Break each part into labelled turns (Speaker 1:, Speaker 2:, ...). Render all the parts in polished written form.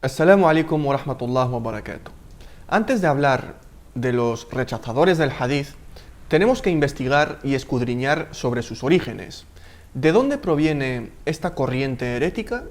Speaker 1: Assalamu alaikum wa rahmatullahi wa barakatuh. Antes de hablar de los rechazadores del hadith, tenemos que investigar y escudriñar sobre sus orígenes. ¿De dónde proviene esta corriente herética?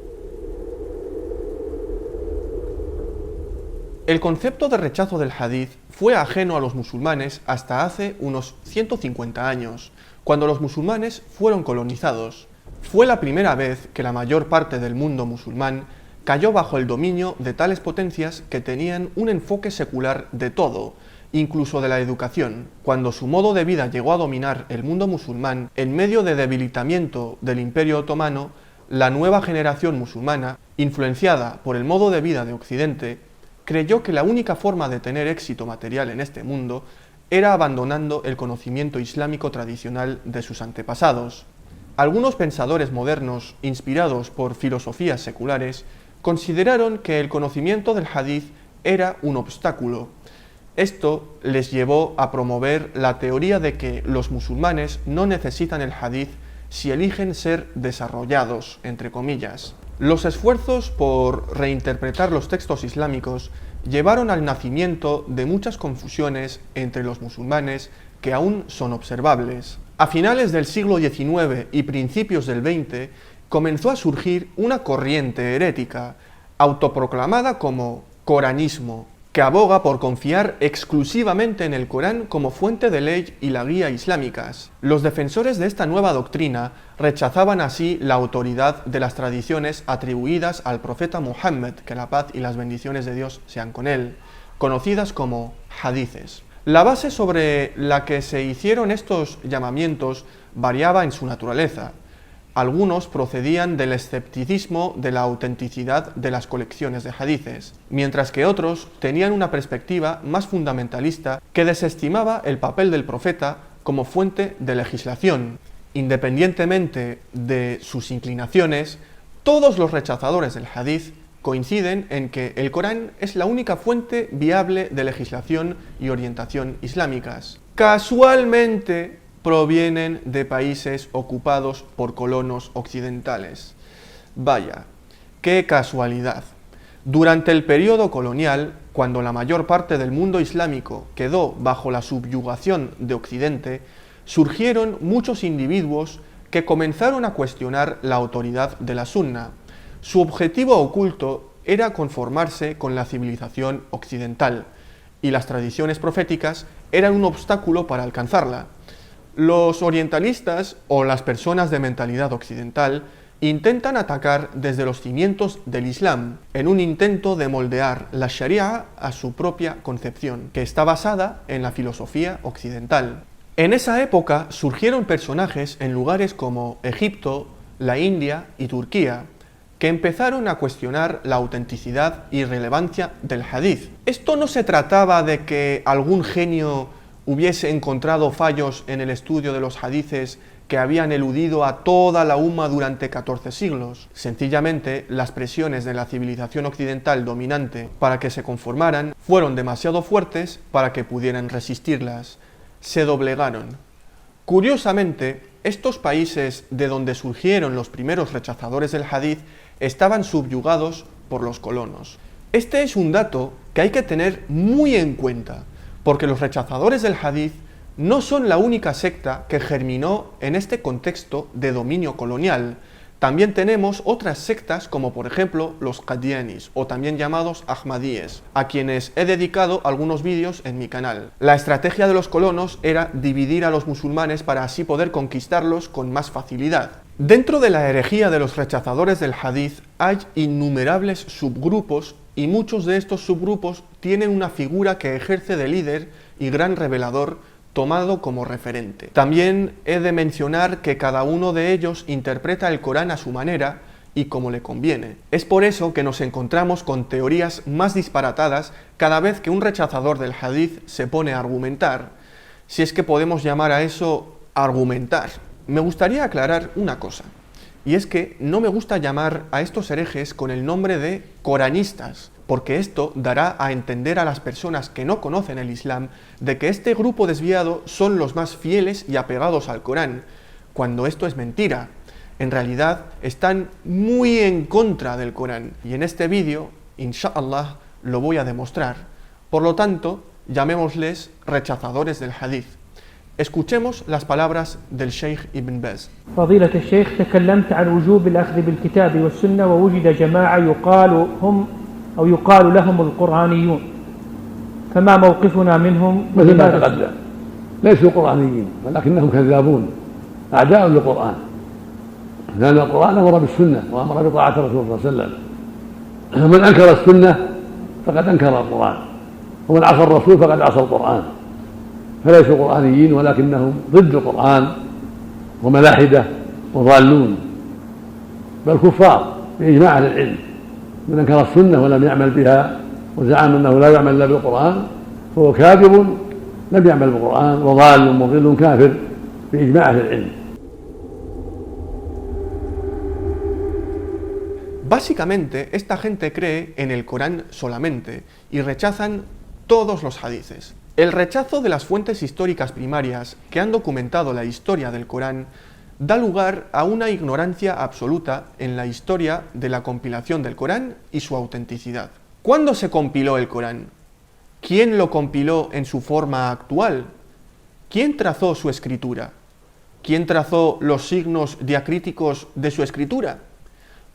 Speaker 1: El concepto de rechazo del hadith fue ajeno a los musulmanes hasta hace unos 150 años, cuando los musulmanes fueron colonizados. Fue la primera vez que la mayor parte del mundo musulmán cayó bajo el dominio de tales potencias que tenían un enfoque secular de todo, incluso de la educación. Cuando su modo de vida llegó a dominar el mundo musulmán, en medio de debilitamiento del Imperio Otomano, la nueva generación musulmana, influenciada por el modo de vida de Occidente, creyó que la única forma de tener éxito material en este mundo era abandonando el conocimiento islámico tradicional de sus antepasados. Algunos pensadores modernos, inspirados por filosofías seculares, consideraron que el conocimiento del hadith era un obstáculo. Esto les llevó a promover la teoría de que los musulmanes no necesitan el hadith si eligen ser desarrollados, entre comillas. Los esfuerzos por reinterpretar los textos islámicos llevaron al nacimiento de muchas confusiones entre los musulmanes que aún son observables. A finales del siglo XIX y principios del XX comenzó a surgir una corriente herética, autoproclamada como coranismo, que aboga por confiar exclusivamente en el Corán como fuente de ley y la guía islámicas. Los defensores de esta nueva doctrina rechazaban así la autoridad de las tradiciones atribuidas al profeta Muhammad, que la paz y las bendiciones de Dios sean con él, conocidas como hadices. La base sobre la que se hicieron estos llamamientos variaba en su naturaleza. Algunos procedían del escepticismo de la autenticidad de las colecciones de hadices, mientras que otros tenían una perspectiva más fundamentalista que desestimaba el papel del profeta como fuente de legislación. Independientemente de sus inclinaciones, todos los rechazadores del hadith coinciden en que el Corán es la única fuente viable de legislación y orientación islámicas. Casualmente provienen de países ocupados por colonos occidentales. Vaya, qué casualidad. Durante el periodo colonial, cuando la mayor parte del mundo islámico quedó bajo la subyugación de Occidente, surgieron muchos individuos que comenzaron a cuestionar la autoridad de la Sunna. Su objetivo oculto era conformarse con la civilización occidental, y las tradiciones proféticas eran un obstáculo para alcanzarla. Los orientalistas, o las personas de mentalidad occidental, intentan atacar desde los cimientos del Islam, en un intento de moldear la Sharia a su propia concepción, que está basada en la filosofía occidental. En esa época surgieron personajes en lugares como Egipto, la India y Turquía, que empezaron a cuestionar la autenticidad y relevancia del hadith. Esto no se trataba de que algún genio hubiese encontrado fallos en el estudio de los hadices que habían eludido a toda la umma durante 14 siglos. Sencillamente, las presiones de la civilización occidental dominante para que se conformaran fueron demasiado fuertes para que pudieran resistirlas. Se doblegaron. Curiosamente, estos países de donde surgieron los primeros rechazadores del hadith estaban subyugados por los colonos. Este es un dato que hay que tener muy en cuenta, porque los rechazadores del hadith no son la única secta que germinó en este contexto de dominio colonial. También tenemos otras sectas como por ejemplo los Qadianis, o también llamados Ahmadíes, a quienes he dedicado algunos vídeos en mi canal. La estrategia de los colonos era dividir a los musulmanes para así poder conquistarlos con más facilidad. Dentro de la herejía de los rechazadores del hadith hay innumerables subgrupos, y muchos de estos subgrupos tienen una figura que ejerce de líder y gran revelador tomado como referente. También he de mencionar que cada uno de ellos interpreta el Corán a su manera y como le conviene. Es por eso que nos encontramos con teorías más disparatadas cada vez que un rechazador del hadith se pone a argumentar, si es que podemos llamar a eso argumentar. Me gustaría aclarar una cosa, y es que no me gusta llamar a estos herejes con el nombre de coranistas, porque esto dará a entender a las personas que no conocen el Islam de que este grupo desviado son los más fieles y apegados al Corán, cuando esto es mentira. En realidad están muy en contra del Corán, y en este vídeo Insha'Allah lo voy a demostrar. Por lo tanto, llamémosles rechazadores del hadith. Escuchemos las palabras del Sheikh Ibn Baz.
Speaker 2: فضيلة الشيخ، تكلمت عن وجوب الأخذ بالكتاب والسنة، ووجد جماعة يقال لهم القرآنيون، فما موقفنا منهم؟
Speaker 3: مثل ما تقدم، ليسوا قرآنيين ولكنهم كذابون أعداء للقرآن، لأن القرآن أمر بالسنة وأمر بطاعة الرسول صلى الله عليه وسلم. من أنكر السنة فقد أنكر القرآن، ومن عصى الرسول فقد عصى القرآن، فليسوا قرآنيين ولكنهم ضد القرآن وملاحدة وضالون، بل كفار بإجماع أهل العلم. من أنكر السنة ولم يعمل بها وزعم أنه لا يعمل إلا بالقرآن فهو كاذب لم يعمل بالقرآن وضال مضل كافر بإجماع أهل العلم.
Speaker 1: Básicamente, esta gente cree en el Corán solamente y rechazan todos los hadices. El rechazo de las fuentes históricas primarias que han documentado la historia del Corán da lugar a una ignorancia absoluta en la historia de la compilación del Corán y su autenticidad. ¿Cuándo se compiló el Corán? ¿Quién lo compiló en su forma actual? ¿Quién trazó su escritura? ¿Quién trazó los signos diacríticos de su escritura?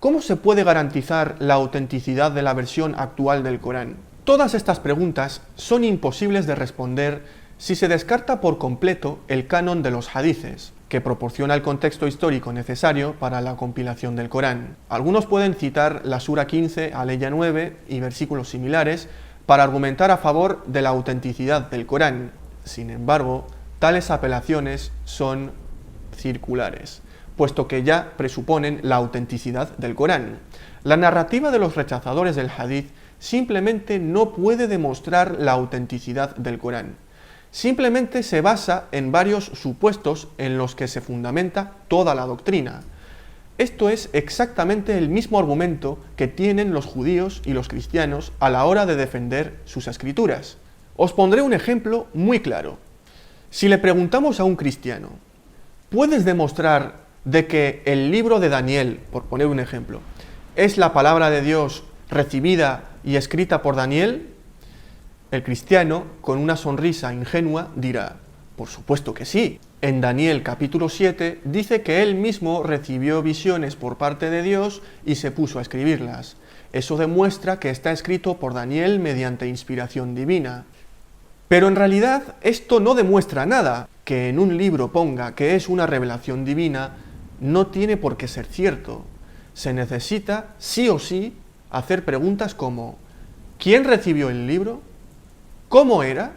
Speaker 1: ¿Cómo se puede garantizar la autenticidad de la versión actual del Corán? Todas estas preguntas son imposibles de responder si se descarta por completo el canon de los hadices, que proporciona el contexto histórico necesario para la compilación del Corán. Algunos pueden citar la Sura 15, Aleya 9 y versículos similares para argumentar a favor de la autenticidad del Corán. Sin embargo, tales apelaciones son circulares, puesto que ya presuponen la autenticidad del Corán. La narrativa de los rechazadores del hadith simplemente no puede demostrar la autenticidad del Corán. Simplemente se basa en varios supuestos en los que se fundamenta toda la doctrina. Esto es exactamente el mismo argumento que tienen los judíos y los cristianos a la hora de defender sus escrituras. Os pondré un ejemplo muy claro. Si le preguntamos a un cristiano, ¿puedes demostrar de que el libro de Daniel, por poner un ejemplo, es la palabra de Dios recibida y escrita por Daniel? El cristiano, con una sonrisa ingenua, dirá, por supuesto que sí. En Daniel capítulo 7 dice que él mismo recibió visiones por parte de Dios y se puso a escribirlas. Eso demuestra que está escrito por Daniel mediante inspiración divina. Pero en realidad esto no demuestra nada. Que en un libro ponga que es una revelación divina no tiene por qué ser cierto. Se necesita, sí o sí, hacer preguntas como ¿quién recibió el libro? ¿Cómo era?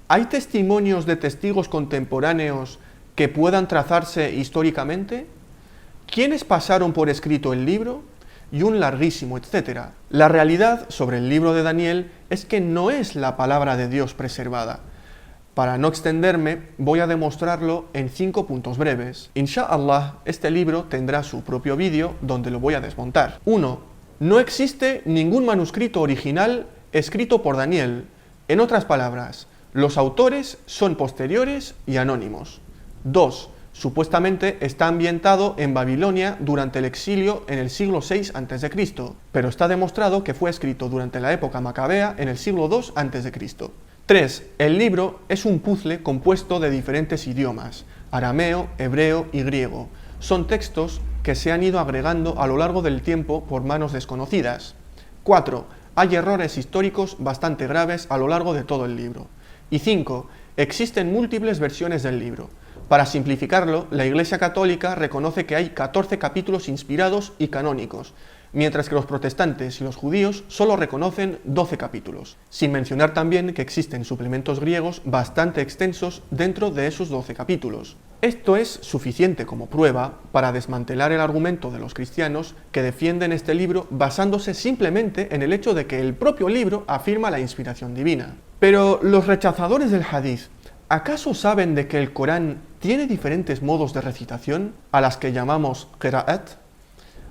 Speaker 1: ¿Hay testimonios de testigos contemporáneos que puedan trazarse históricamente? ¿Quiénes pasaron por escrito el libro? Y un larguísimo etcétera. La realidad sobre el libro de Daniel es que no es la palabra de Dios preservada. Para no extenderme, voy a demostrarlo en 5 puntos breves. Insha'Allah, este libro tendrá su propio vídeo donde lo voy a desmontar. 1. No existe ningún manuscrito original escrito por Daniel. En otras palabras, los autores son posteriores y anónimos. 2. Supuestamente está ambientado en Babilonia durante el exilio en el siglo VI a.C., pero está demostrado que fue escrito durante la época macabea en el siglo II a.C. 3. El libro es un puzzle compuesto de diferentes idiomas, arameo, hebreo y griego. Son textos que se han ido agregando a lo largo del tiempo por manos desconocidas. 4. Hay errores históricos bastante graves a lo largo de todo el libro. Y 5. Existen múltiples versiones del libro. Para simplificarlo, la Iglesia Católica reconoce que hay 14 capítulos inspirados y canónicos, mientras que los protestantes y los judíos solo reconocen 12 capítulos, sin mencionar también que existen suplementos griegos bastante extensos dentro de esos 12 capítulos. Esto es suficiente como prueba para desmantelar el argumento de los cristianos que defienden este libro basándose simplemente en el hecho de que el propio libro afirma la inspiración divina. Pero los rechazadores del hadith, ¿acaso saben de que el Corán tiene diferentes modos de recitación, a las que llamamos qira'at?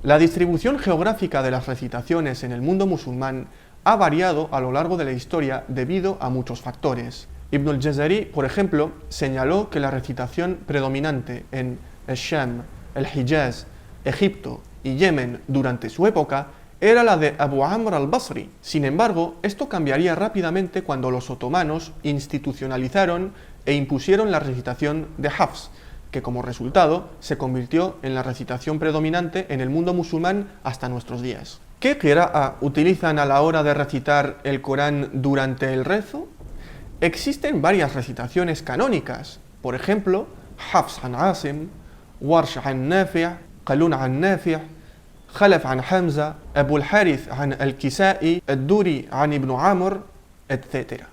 Speaker 1: La distribución geográfica de las recitaciones en el mundo musulmán ha variado a lo largo de la historia debido a muchos factores. Ibn al-Jazari, por ejemplo, señaló que la recitación predominante en el Sham, el Hijaz, Egipto y Yemen durante su época era la de Abu Amr al-Basri. Sin embargo, esto cambiaría rápidamente cuando los otomanos institucionalizaron e impusieron la recitación de Hafs, que como resultado se convirtió en la recitación predominante en el mundo musulmán hasta nuestros días. ¿Qué qira'a utilizan a la hora de recitar el Corán durante el rezo? Existen varias recitaciones canónicas, por ejemplo, Hafs an Asim, Warsh an Nafi', Qalun an Nafi', Khalaf an Hamza, Abu al-Harith an al-Kisa'i, Ad-Duri an Ibn Amr, etc.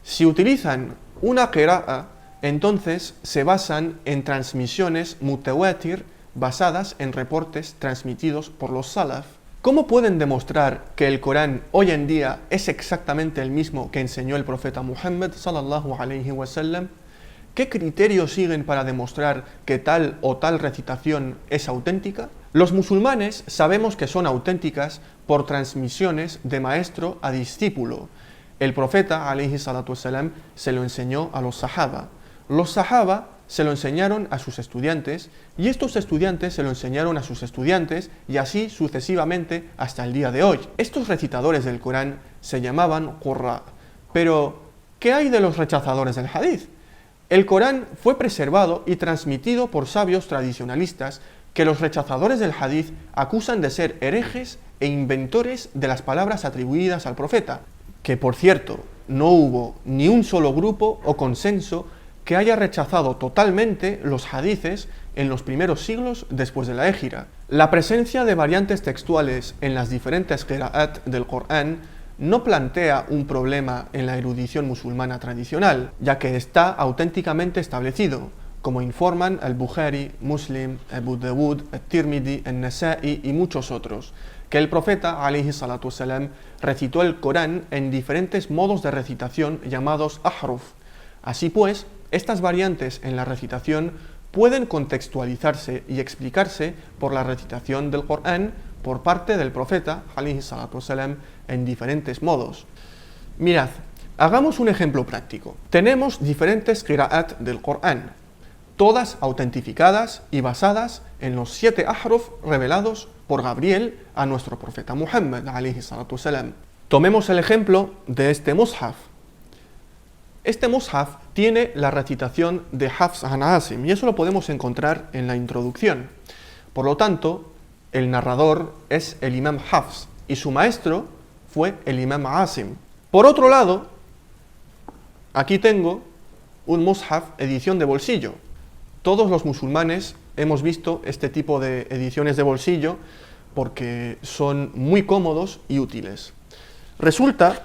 Speaker 1: Si utilizan una qira'a, entonces se basan en transmisiones mutawatir basadas en reportes transmitidos por los salaf. ¿Cómo pueden demostrar que el Corán hoy en día es exactamente el mismo que enseñó el profeta Muhammad sallallahu alaihi wasallam? ¿Qué criterios siguen para demostrar que tal o tal recitación es auténtica? Los musulmanes sabemos que son auténticas por transmisiones de maestro a discípulo. El profeta alaihi salatu wasallam se lo enseñó a los sahaba. Los sahaba se lo enseñaron a sus estudiantes y estos estudiantes se lo enseñaron a sus estudiantes y así sucesivamente hasta el día de hoy. Estos recitadores del Corán se llamaban qurra. Pero, ¿qué hay de los rechazadores del hadith? El Corán fue preservado y transmitido por sabios tradicionalistas que los rechazadores del hadith acusan de ser herejes e inventores de las palabras atribuidas al profeta, que por cierto, no hubo ni un solo grupo o consenso que haya rechazado totalmente los hadices en los primeros siglos después de la Égira. La presencia de variantes textuales en las diferentes qira'at del Corán no plantea un problema en la erudición musulmana tradicional, ya que está auténticamente establecido, como informan al-Bukhari, Muslim, Abu Dawud, al-Tirmidhi, al-Nasa'i y muchos otros, que el profeta alaihi salatu wasalam recitó el Corán en diferentes modos de recitación llamados ahruf. Así pues, estas variantes en la recitación pueden contextualizarse y explicarse por la recitación del Corán por parte del profeta alaihi salatu wasalam en diferentes modos. Mirad, hagamos un ejemplo práctico. Tenemos diferentes qira'at del Corán, todas autentificadas y basadas en los 7 ahruf revelados por Gabriel a nuestro profeta Muhammad alaihi salatu wasalam. Tomemos el ejemplo de este mushaf. Este mushaf tiene la recitación de Hafs an Asim y eso lo podemos encontrar en la introducción. Por lo tanto, el narrador es el imam Hafs y su maestro fue el imam Asim. Por otro lado, aquí tengo un mushaf edición de bolsillo. Todos los musulmanes hemos visto este tipo de ediciones de bolsillo porque son muy cómodos y útiles. Resulta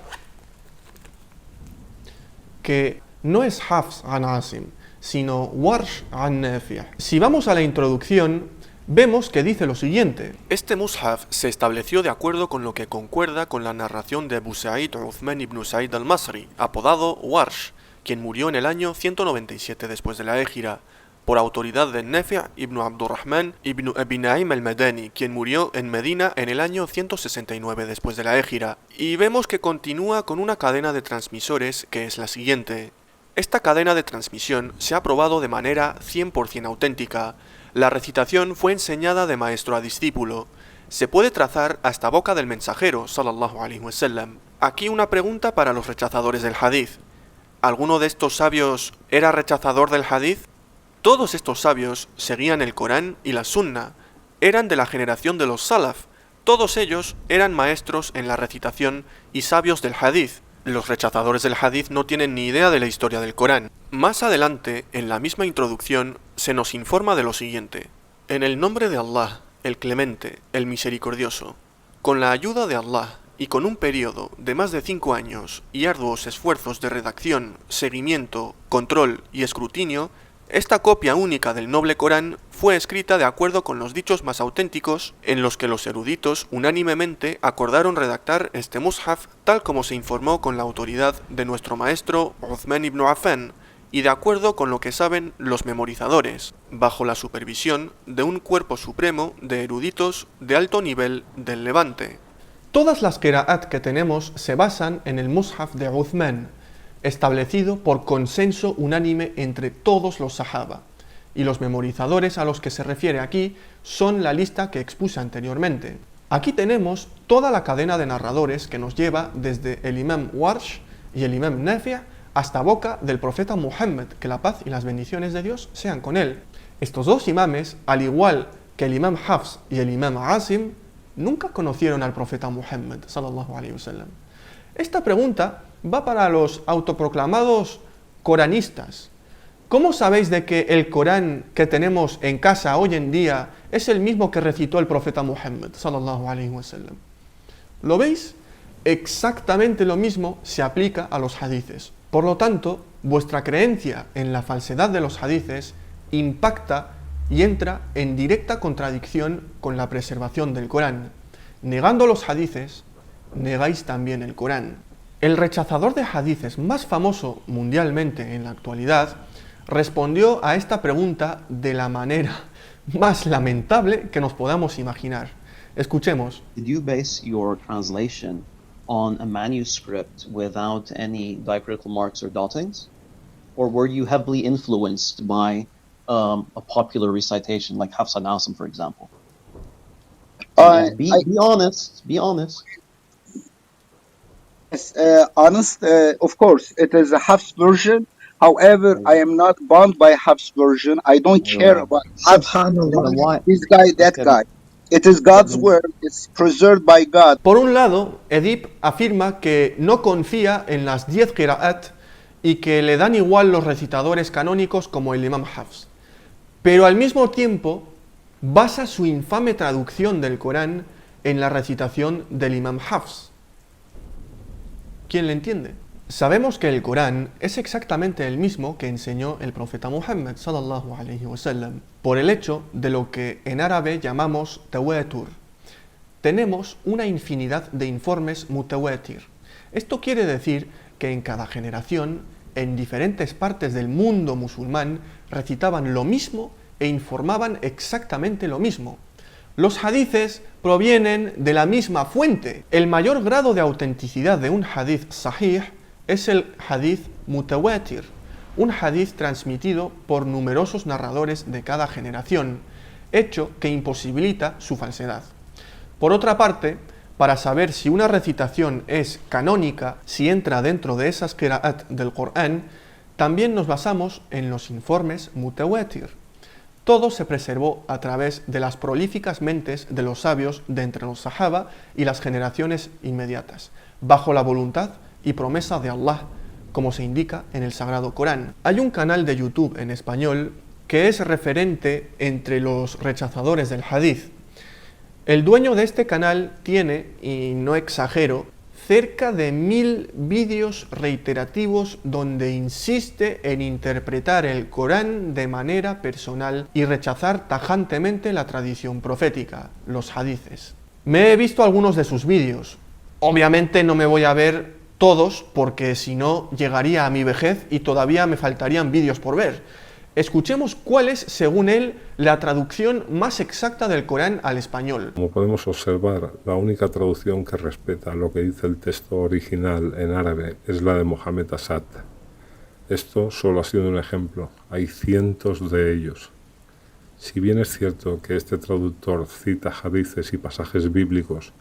Speaker 1: que no es Hafs an Asim, sino Warsh an Nafi'. Si vamos a la introducción, vemos que dice lo siguiente. Este mushaf se estableció de acuerdo con lo que concuerda con la narración de Abu Sa'id Uthman ibn Sa'id al-Masri, apodado Warsh, quien murió en el año 197 después de la Égira, por autoridad de Nafi' ibn Abdurrahman ibn Abi Na'im al-Madani, quien murió en Medina en el año 169 después de la Égira. Y vemos que continúa con una cadena de transmisores que es la siguiente. Esta cadena de transmisión se ha probado de manera 100% auténtica. La recitación fue enseñada de maestro a discípulo. Se puede trazar hasta boca del mensajero, sallallahu alaihi wasallam. Aquí una pregunta para los rechazadores del hadith. ¿Alguno de estos sabios era rechazador del hadith? Todos estos sabios seguían el Corán y la Sunna, eran de la generación de los Salaf, todos ellos eran maestros en la recitación y sabios del Hadith. Los rechazadores del Hadith no tienen ni idea de la historia del Corán. Más adelante, en la misma introducción, se nos informa de lo siguiente. En el nombre de Allah, el Clemente, el Misericordioso, con la ayuda de Allah y con un periodo de más de 5 años y arduos esfuerzos de redacción, seguimiento, control y escrutinio, esta copia única del noble Corán fue escrita de acuerdo con los dichos más auténticos en los que los eruditos unánimemente acordaron redactar este mushaf tal como se informó con la autoridad de nuestro maestro Uthman ibn Affan y de acuerdo con lo que saben los memorizadores, bajo la supervisión de un cuerpo supremo de eruditos de alto nivel del Levante. Todas las qira'at que tenemos se basan en el mushaf de Uthman, establecido por consenso unánime entre todos los sahaba, y los memorizadores a los que se refiere aquí son la lista que expuse anteriormente. Aquí tenemos toda la cadena de narradores que nos lleva desde el imam Warsh y el imam Nafi' hasta boca del profeta Muhammad, que la paz y las bendiciones de Dios sean con él. Estos dos imames, al igual que el imam Hafs y el imam Asim, nunca conocieron al profeta Muhammad sallallahu alaihi wasallam. Esta pregunta va para los autoproclamados coranistas. ¿Cómo sabéis de que el Corán que tenemos en casa hoy en día es el mismo que recitó el profeta Muhammad sallallahu alaihi wasallam? ¿Lo veis? Exactamente lo mismo se aplica a los hadices. Por lo tanto, vuestra creencia en la falsedad de los hadices impacta y entra en directa contradicción con la preservación del Corán. Negando los hadices, negáis también el Corán. El rechazador de hadices más famoso mundialmente en la actualidad respondió a esta pregunta de la manera más lamentable que nos podamos imaginar. Escuchemos.
Speaker 4: Did you base your translation on a manuscript without any diacritical marks or dottings? Or were you heavily influenced by a popular recitation like Hafs and Asim, for example? Be honest. Be honest.
Speaker 5: Yes, honest, of course, it is a Hafs version. However, I am not bound by Hafs version. I don't care about Hafs, this guy, that guy. It is God's word. It's preserved by God.
Speaker 1: Por un lado, Edip afirma que no confía en las 10 qira'at y que le dan igual los recitadores canónicos como el imam Hafs. Pero al mismo tiempo, basa su infame traducción del Corán en la recitación del imam Hafs. ¿Quién le entiende? Sabemos que el Corán es exactamente el mismo que enseñó el profeta Muhammad sallallahu alaihi wasallam, por el hecho de lo que en árabe llamamos tawatur. Tenemos una infinidad de informes mutawatir. Esto quiere decir que en cada generación, en diferentes partes del mundo musulmán, recitaban lo mismo e informaban exactamente lo mismo. Los hadices provienen de la misma fuente. El mayor grado de autenticidad de un hadith sahih es el hadith mutawatir, un hadith transmitido por numerosos narradores de cada generación, hecho que imposibilita su falsedad. Por otra parte, para saber si una recitación es canónica, si entra dentro de esas qira'at del Corán, también nos basamos en los informes mutawatir. Todo se preservó a través de las prolíficas mentes de los sabios de entre los sahaba y las generaciones inmediatas, bajo la voluntad y promesa de Allah, como se indica en el Sagrado Corán. Hay un canal de YouTube en español que es referente entre los rechazadores del hadith. El dueño de este canal tiene, y no exagero, cerca de 1000 vídeos reiterativos donde insiste en interpretar el Corán de manera personal y rechazar tajantemente la tradición profética, los hadices. Me he visto algunos de sus vídeos. Obviamente no me voy a ver todos, porque si no llegaría a mi vejez y todavía me faltarían vídeos por ver. Escuchemos cuál es, según él, la traducción más exacta del Corán al español.
Speaker 6: Como podemos observar, la única traducción que respeta lo que dice el texto original en árabe es la de Mohamed Assad. Esto solo ha sido un ejemplo, hay cientos de ellos. Si bien es cierto que este traductor cita hadices y pasajes bíblicos,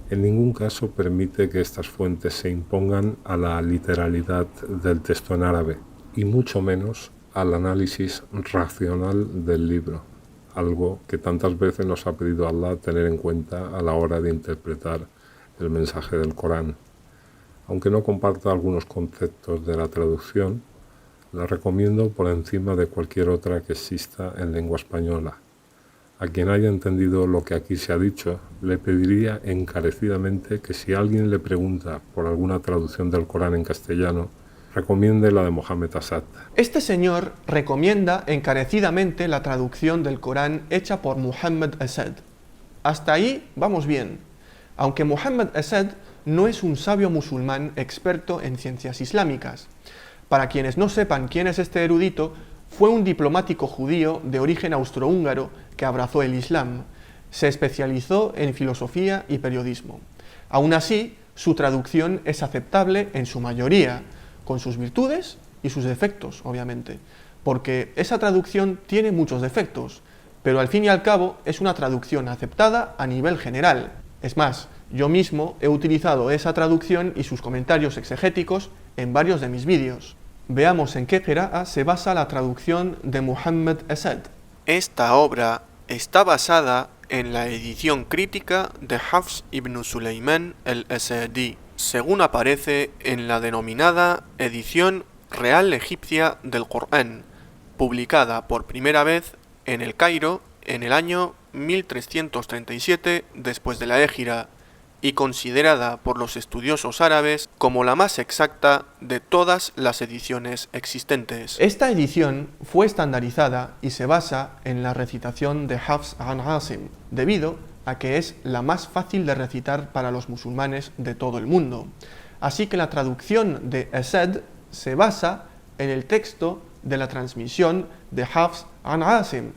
Speaker 6: en ningún caso permite que estas fuentes se impongan a la literalidad del texto en árabe, y mucho menos al análisis racional del libro, algo que tantas veces nos ha pedido Allah tener en cuenta a la hora de interpretar el mensaje del Corán. Aunque no comparta algunos conceptos de la traducción, la recomiendo por encima de cualquier otra que exista en lengua española. A quien haya entendido lo que aquí se ha dicho, le pediría encarecidamente que si alguien le pregunta por alguna traducción del Corán en castellano, recomiende la de Mohamed Assad.
Speaker 1: Este señor recomienda encarecidamente la traducción del Corán hecha por Mohamed Assad. Hasta ahí vamos bien, aunque Mohamed Assad no es un sabio musulmán experto en ciencias islámicas. Para quienes no sepan quién es este erudito, fue un diplomático judío de origen austrohúngaro que abrazó el Islam. Se especializó en filosofía y periodismo. Aún así, su traducción es aceptable en su mayoría, con sus virtudes y sus defectos, obviamente, porque esa traducción tiene muchos defectos, pero al fin y al cabo es una traducción aceptada a nivel general. Es más, yo mismo he utilizado esa traducción y sus comentarios exegéticos en varios de mis vídeos. Veamos en qué qira'a se basa la traducción de Muhammad Asad. Esta obra está basada en la edición crítica de Hafs ibn Sulayman al-Asadi, según aparece en la denominada edición real egipcia del Corán, publicada por primera vez en El Cairo en el año 1337 después de la Égira, y considerada por los estudiosos árabes como la más exacta de todas las ediciones existentes. Esta edición fue estandarizada y se basa en la recitación de Hafs an Asim, debido a que es la más fácil de recitar para los musulmanes de todo el mundo. Así que la traducción de Asad se basa en el texto de la transmisión de Hafs an Asim.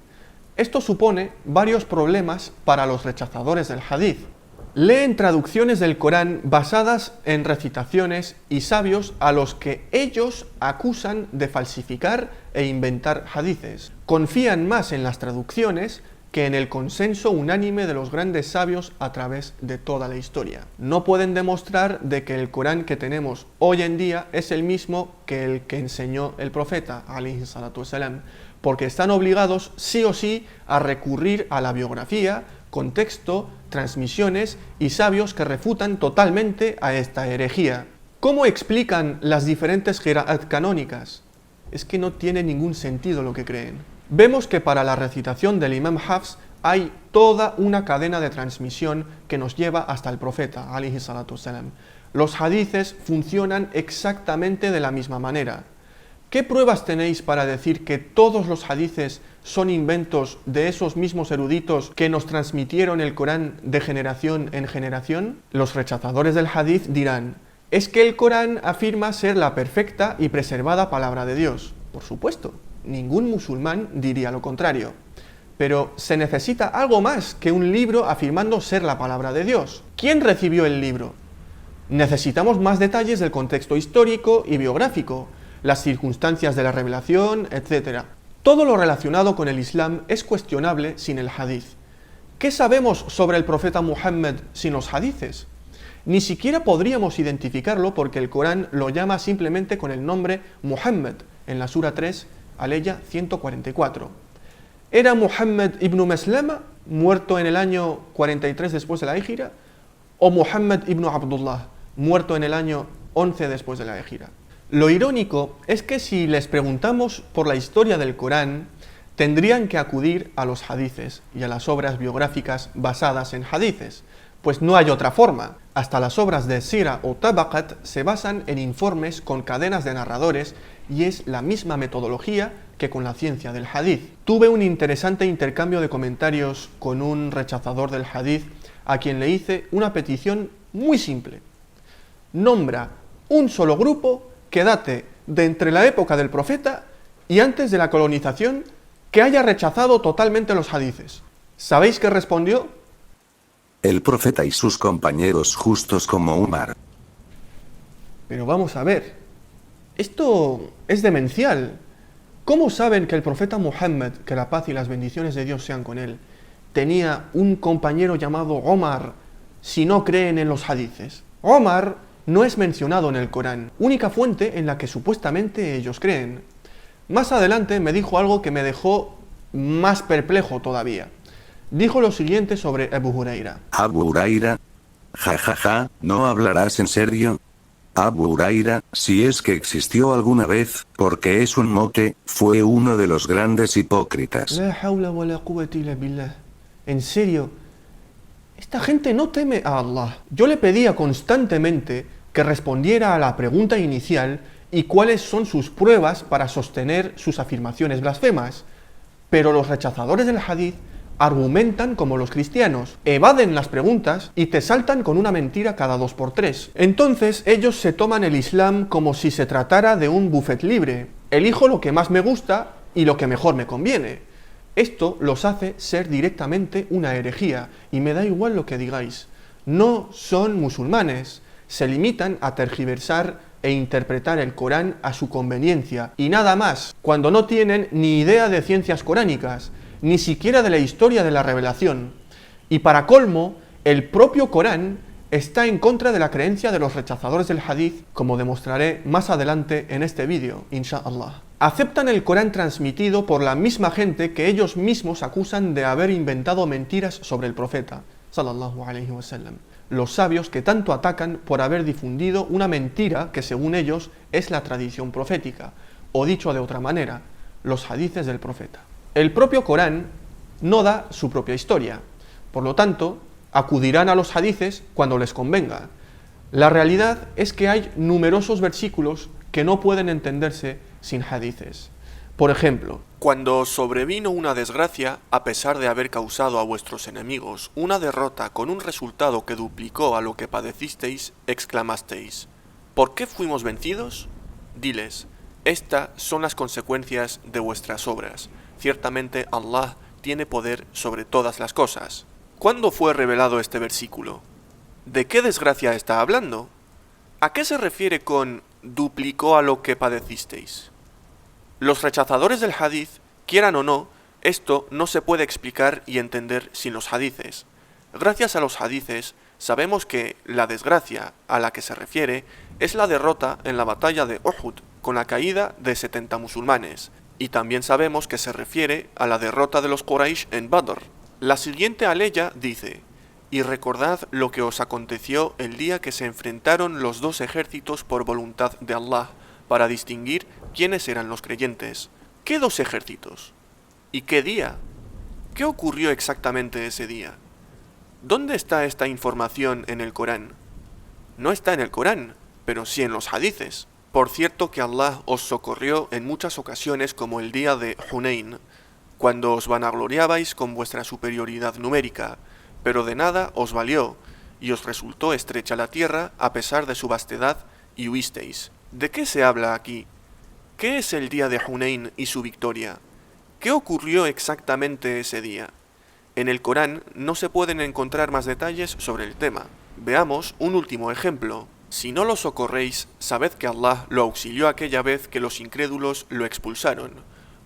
Speaker 1: Esto supone varios problemas para los rechazadores del hadith. Leen traducciones del Corán basadas en recitaciones y sabios a los que ellos acusan de falsificar e inventar hadices. Confían más en las traducciones que en el consenso unánime de los grandes sabios a través de toda la historia. No pueden demostrar de que el Corán que tenemos hoy en día es el mismo que el que enseñó el profeta, alayhi salatu wasalam, porque están obligados sí o sí a recurrir a la biografía, contexto, transmisiones y sabios que refutan totalmente a esta herejía. ¿Cómo explican las diferentes qira'at canónicas? Es que no tiene ningún sentido lo que creen. Vemos que para la recitación del Imam Hafs hay toda una cadena de transmisión que nos lleva hasta el profeta, alayhi salatu wasalam. Los hadices funcionan exactamente de la misma manera. ¿Qué pruebas tenéis para decir que todos los hadices son inventos de esos mismos eruditos que nos transmitieron el Corán de generación en generación? Los rechazadores del hadith dirán, es que el Corán afirma ser la perfecta y preservada palabra de Dios. Por supuesto, ningún musulmán diría lo contrario. Pero se necesita algo más que un libro afirmando ser la palabra de Dios. ¿Quién recibió el libro? Necesitamos más detalles del contexto histórico y biográfico, las circunstancias de la revelación, etc. Todo lo relacionado con el Islam es cuestionable sin el hadith. ¿Qué sabemos sobre el profeta Muhammad sin los hadices? Ni siquiera podríamos identificarlo porque el Corán lo llama simplemente con el nombre Muhammad en la Sura 3, aleya 144. ¿Era Muhammad ibn Maslama, muerto en el año 43 después de la Égira? ¿O Muhammad ibn Abdullah, muerto en el año 11 después de la Égira? Lo irónico es que si les preguntamos por la historia del Corán, tendrían que acudir a los hadices y a las obras biográficas basadas en hadices, pues no hay otra forma. Hasta las obras de Sira o Tabaqat se basan en informes con cadenas de narradores y es la misma metodología que con la ciencia del hadith. Tuve un interesante intercambio de comentarios con un rechazador del hadith a quien le hice una petición muy simple. Nombra un solo grupo que date de entre la época del profeta y antes de la colonización que haya rechazado totalmente los hadices. ¿Sabéis qué respondió?
Speaker 7: El profeta y sus compañeros justos como Umar.
Speaker 1: Pero vamos a ver, esto es demencial. ¿Cómo saben que el profeta Muhammad, que la paz y las bendiciones de Dios sean con él, tenía un compañero llamado Omar si no creen en los hadices? Omar no es mencionado en el Corán, única fuente en la que supuestamente ellos creen. Más adelante me dijo algo que me dejó más perplejo todavía. Dijo lo siguiente sobre Abu Huraira.
Speaker 7: Abu Huraira. Ja, ¿no hablarás en serio? Abu Huraira, si es que existió alguna vez, porque es un mote, fue uno de los grandes hipócritas.
Speaker 1: La hawla wa la quwwata illa billah. En serio, esta gente no teme a Allah. Yo le pedía constantemente que respondiera a la pregunta inicial y cuáles son sus pruebas para sostener sus afirmaciones blasfemas. Pero los rechazadores del hadith argumentan como los cristianos, evaden las preguntas y te saltan con una mentira cada 2 por 3. Entonces ellos se toman el Islam como si se tratara de un buffet libre. Elijo lo que más me gusta y lo que mejor me conviene. Esto los hace ser directamente una herejía y me da igual lo que digáis. No son musulmanes, se limitan a tergiversar e interpretar el Corán a su conveniencia y nada más, cuando no tienen ni idea de ciencias coránicas, ni siquiera de la historia de la revelación. Y para colmo, el propio Corán está en contra de la creencia de los rechazadores del hadith, como demostraré más adelante en este vídeo, inshallah. Aceptan el Corán transmitido por la misma gente que ellos mismos acusan de haber inventado mentiras sobre el profeta, sallallahu alayhi wa sallam. Los sabios que tanto atacan por haber difundido una mentira que según ellos es la tradición profética, o dicho de otra manera, los hadices del profeta. El propio Corán no da su propia historia, por lo tanto, acudirán a los hadices cuando les convenga. La realidad es que hay numerosos versículos que no pueden entenderse sin hadices. Por ejemplo, cuando os sobrevino una desgracia, a pesar de haber causado a vuestros enemigos una derrota con un resultado que duplicó a lo que padecisteis, exclamasteis: ¿por qué fuimos vencidos? Diles: estas son las consecuencias de vuestras obras. Ciertamente Allah tiene poder sobre todas las cosas. ¿Cuándo fue revelado este versículo? ¿De qué desgracia está hablando? ¿A qué se refiere con duplicó a lo que padecisteis? Los rechazadores del hadith, quieran o no, esto no se puede explicar y entender sin los hadices. Gracias a los hadices, sabemos que la desgracia a la que se refiere es la derrota en la batalla de Uhud, con la caída de 70 musulmanes, y también sabemos que se refiere a la derrota de los Quraysh en Badr. La siguiente aleya dice: y recordad lo que os aconteció el día que se enfrentaron los dos ejércitos por voluntad de Allah, para distinguir quiénes eran los creyentes. ¿Qué dos ejércitos? ¿Y qué día? ¿Qué ocurrió exactamente ese día? ¿Dónde está esta información en el Corán? No está en el Corán, pero sí en los hadices. Por cierto que Allah os socorrió en muchas ocasiones, como el día de Hunayn, cuando os vanagloriabais con vuestra superioridad numérica, pero de nada os valió, y os resultó estrecha la tierra a pesar de su vastedad, y huisteis. ¿De qué se habla aquí? ¿Qué es el día de Hunayn y su victoria? ¿Qué ocurrió exactamente ese día? En el Corán no se pueden encontrar más detalles sobre el tema. Veamos un último ejemplo. Si no lo socorréis, sabed que Allah lo auxilió aquella vez que los incrédulos lo expulsaron,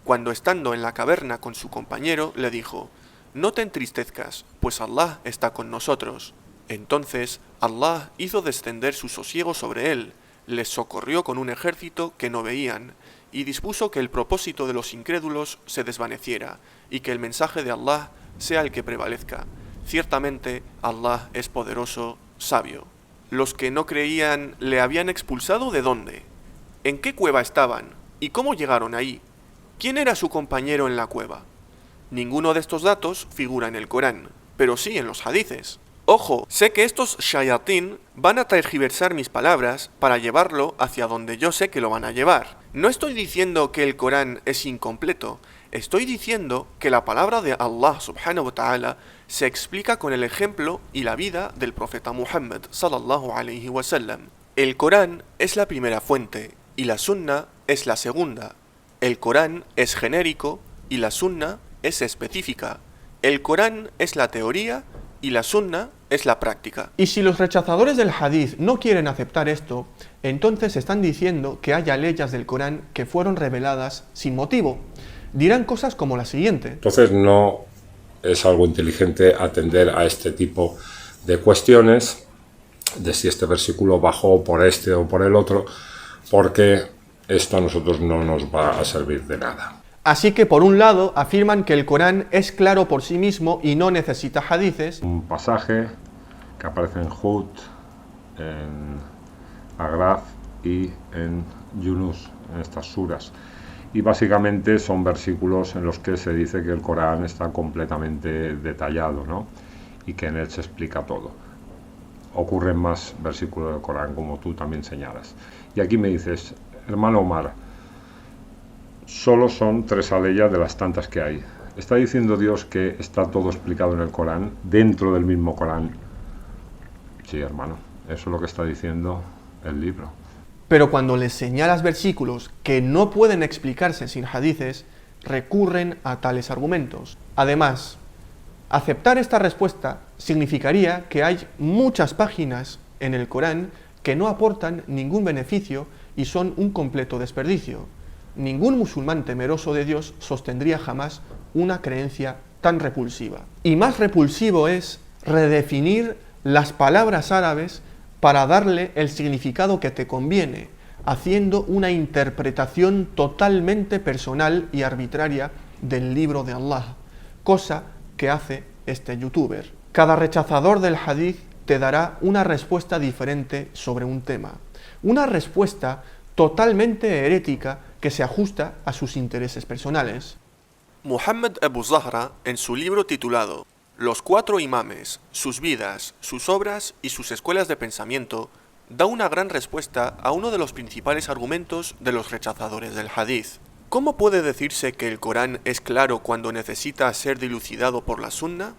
Speaker 1: cuando estando en la caverna con su compañero le dijo: no te entristezcas, pues Allah está con nosotros. Entonces Allah hizo descender su sosiego sobre él, les socorrió con un ejército que no veían, y dispuso que el propósito de los incrédulos se desvaneciera, y que el mensaje de Allah sea el que prevalezca. Ciertamente Allah es poderoso, sabio. Los que no creían le habían expulsado ¿de dónde? ¿En qué cueva estaban? ¿Y cómo llegaron ahí? ¿Quién era su compañero en la cueva? Ninguno de estos datos figura en el Corán, pero sí en los hadices. Ojo, sé que estos shayatín van a tergiversar mis palabras para llevarlo hacia donde yo sé que lo van a llevar. No estoy diciendo que el Corán es incompleto, estoy diciendo que la palabra de Allah subhanahu wa ta'ala se explica con el ejemplo y la vida del profeta Muhammad sallallahu alayhi wa sallam. El Corán es la primera fuente y la sunna es la segunda. El Corán es genérico y la sunna es específica. El Corán es la teoría y la sunna es la práctica. Y si los rechazadores del hadith no quieren aceptar esto, entonces están diciendo que hay aleyas del Corán que fueron reveladas sin motivo. Dirán cosas como la siguiente.
Speaker 6: Entonces no es algo inteligente atender a este tipo de cuestiones, de si este versículo bajó por este o por el otro, porque esto a nosotros no nos va a servir de nada.
Speaker 1: Así que por un lado afirman que el Corán es claro por sí mismo y no necesita hadices.
Speaker 6: Un pasaje que aparece en Hud, en Agraf y en Yunus, en estas suras. Y básicamente son versículos en los que se dice que el Corán está completamente detallado, ¿no? Y que en él se explica todo. Ocurren más versículos del Corán, como tú también señalas. Y aquí me dices: hermano Omar, solo son 3 aleyas de las tantas que hay. ¿Está diciendo Dios que está todo explicado en el Corán, dentro del mismo Corán? Sí, hermano, eso es lo que está diciendo el libro.
Speaker 1: Pero cuando les señalas versículos que no pueden explicarse sin hadices, recurren a tales argumentos. Además, aceptar esta respuesta significaría que hay muchas páginas en el Corán que no aportan ningún beneficio y son un completo desperdicio. Ningún musulmán temeroso de Dios sostendría jamás una creencia tan repulsiva. Y más repulsivo es redefinir las palabras árabes para darle el significado que te conviene, haciendo una interpretación totalmente personal y arbitraria del libro de Allah, cosa que hace este youtuber. Cada rechazador del hadith te dará una respuesta diferente sobre un tema, una respuesta totalmente herética que se ajusta a sus intereses personales. Muhammad Abu Zahra, en su libro titulado Los cuatro imames, sus vidas, sus obras y sus escuelas de pensamiento, da una gran respuesta a uno de los principales argumentos de los rechazadores del hadith. ¿Cómo puede decirse que el Corán es claro cuando necesita ser dilucidado por la Sunna?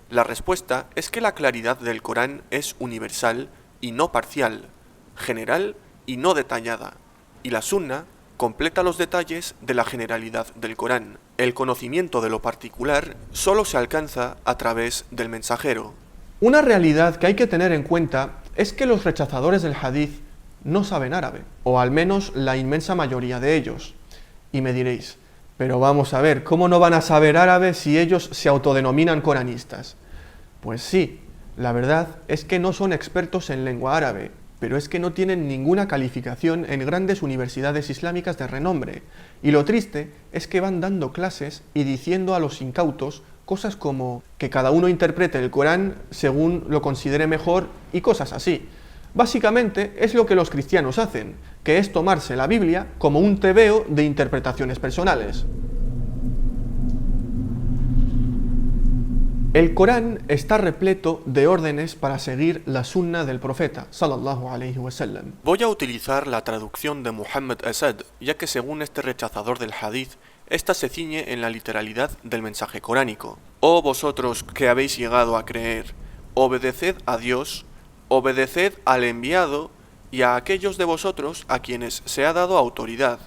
Speaker 1: La respuesta es que la claridad del Corán es universal y no parcial, general y no detallada, y la Sunna completa los detalles de la generalidad del Corán. El conocimiento de lo particular solo se alcanza a través del mensajero. Una realidad que hay que tener en cuenta es que los rechazadores del hadith no saben árabe, o al menos la inmensa mayoría de ellos. Y me diréis, pero vamos a ver, ¿cómo no van a saber árabe si ellos se autodenominan coranistas? Pues sí, la verdad es que no son expertos en lengua árabe, pero es que no tienen ninguna calificación en grandes universidades islámicas de renombre. Y lo triste es que van dando clases y diciendo a los incautos cosas como que cada uno interprete el Corán según lo considere mejor y cosas así. Básicamente es lo que los cristianos hacen, que es tomarse la Biblia como un tebeo de interpretaciones personales. El Corán está repleto de órdenes para seguir la sunna del profeta, sallallahu alayhi wa sallam. Voy a utilizar la traducción de Muhammad Asad, ya que según este rechazador del hadith, esta se ciñe en la literalidad del mensaje coránico. Oh vosotros que habéis llegado a creer, obedeced a Dios, obedeced al enviado y a aquellos de vosotros a quienes se ha dado autoridad.